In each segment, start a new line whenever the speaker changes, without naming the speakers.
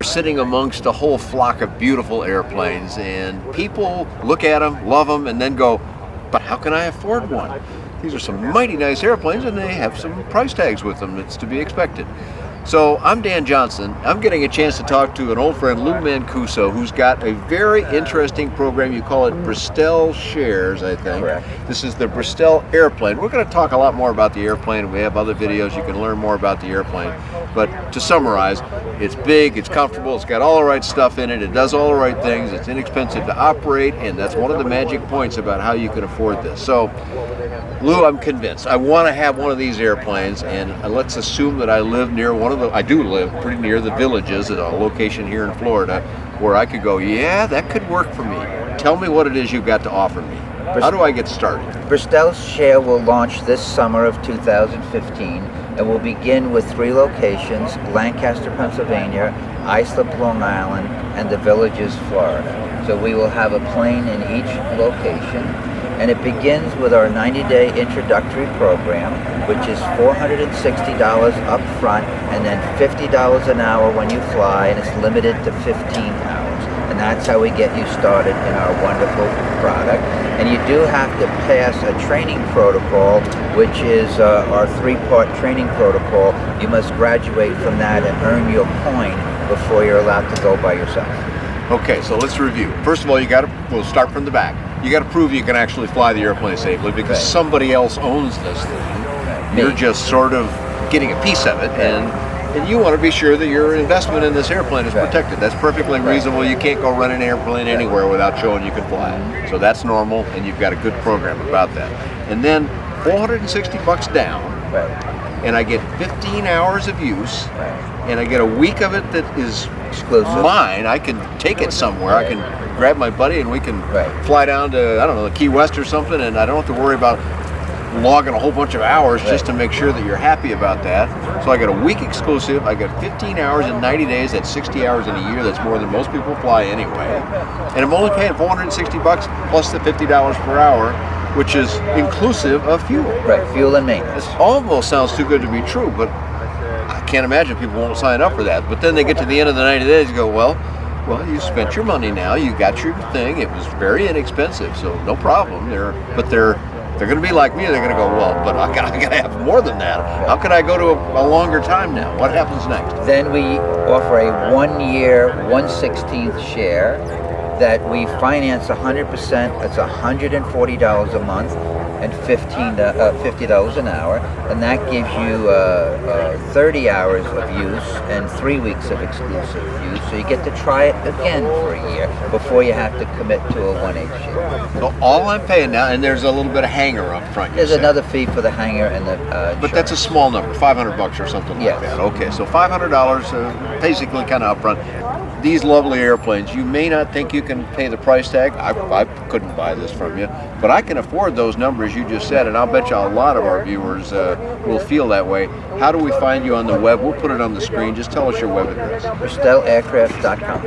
sitting amongst a whole flock of beautiful airplanes, and people look at them, love them, and then go, but how can I afford one? These are some mighty nice airplanes, and they have some price tags with them. It's to be expected. So I'm Dan Johnson. I'm getting a chance to talk to an old friend, Lou Mancuso, who's got a very interesting program. You call it Bristell Shares, I think.
Correct.
This is the Bristell airplane. We're going to talk a lot more about the airplane. We have other videos. You can learn more about the airplane. But to summarize, it's big, it's comfortable, it's got all the right stuff in it, it does all the right things, it's inexpensive to operate, and that's one of the magic points about how you can afford this. So, Lou, I'm convinced. I want to have one of these airplanes, and let's assume that I live near one of the, I do live pretty near the Villages at a location here in Florida where I could go, yeah, that could work for me. Tell me what it is you've got to offer me. How do I get started?
Bristell Share will launch this summer of 2015, and will begin with 3 locations: Lancaster, Pennsylvania, Islip, Long Island, and the Villages, Florida. So we will have a plane in each location, and it begins with our 90-day introductory program, which is $460 up front, and then $50 an hour when you fly, and it's limited to 15 hours. And that's how we get you started in our wonderful product. And you do have to pass a training protocol, which is our 3-part training protocol. You must graduate from that and earn your point before you're allowed to go by yourself.
Okay, so let's review. First of all, we'll start from the back. You got to prove you can actually fly the airplane safely, because
Right.
somebody else owns this thing.
Right.
You're
Me.
just sort of getting a piece of it, and you want to be sure that your investment in this airplane is
Right.
protected. That's perfectly
Right.
reasonable. You can't go run an airplane anywhere without showing you can fly it. So that's normal, and you've got a good program about that. And then $460 down,
Right.
and I get 15 hours of use,
Right.
and I get a week of it that is
Exclusive.
mine. I can take it somewhere. I can grab my buddy and we can
Right.
fly down to, I don't know, the Key West or something, and I don't have to worry about logging a whole bunch of hours just to make sure that you're happy about that. So I got a week exclusive. I got 15 hours in 90 days. That's 60 hours in a year. That's more than most people fly anyway. And I'm only paying $460 plus the $50 per hour, which is inclusive of fuel.
Right, fuel and maintenance.
This almost sounds too good to be true, but I can't imagine people won't sign up for that. But then they get to the end of the 90 days and go, well, you spent your money now. You got your thing. It was very inexpensive, so no problem. They're going to be like me. They're going to go, well, but I got to have more than that. How can I go to a longer time now? What happens next?
Then we offer a 1-year, 1/16th share that we finance 100%. It's $140 a month and $50 an hour, and that gives you 30 hours of use and 3 weeks of exclusive use. So you get to try it again for a year before you have to commit to a 1/8 share.
So all I'm paying now, and there's a little bit of hanger up front.
There's another fee for the hangar and the
But that's a small number, $500 or something
Yes.
like that. Okay, so $500, basically kind of upfront. These lovely airplanes, you may not think you can pay the price tag. I couldn't buy this from you, but I can afford those numbers you just said, and I'll bet you a lot of our viewers will feel that way. How do we find you on the web? We'll put it on the screen. Just tell us your web address.
BristellAircraft.com.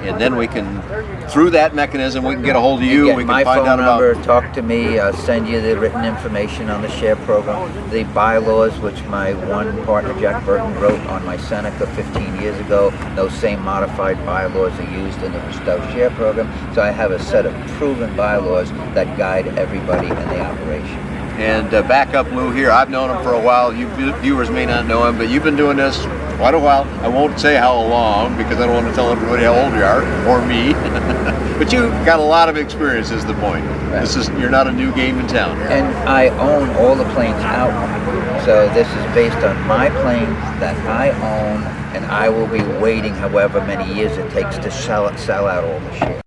And then we can, through that mechanism, we can get a hold of you.
Get
We can
my
find
phone
out about.
number, talk to me, send you the written information on the share program, the bylaws, which my one partner Jack Burton wrote on my Seneca 15 years ago. Those same modified bylaws are used in the Bristell Share program. So I have a set of proven bylaws that guide everybody in the operation.
And back up Lou here. I've known him for a while. You viewers may not know him, but you've been doing this quite a while. I won't say how long because I don't want to tell everybody how old you are, or me. But you got a lot of experience is the point.
Right.
You're not a new game in town.
And I own all the planes outright. So this is based on my planes that I own, and I will be waiting however many years it takes to sell out all the shares.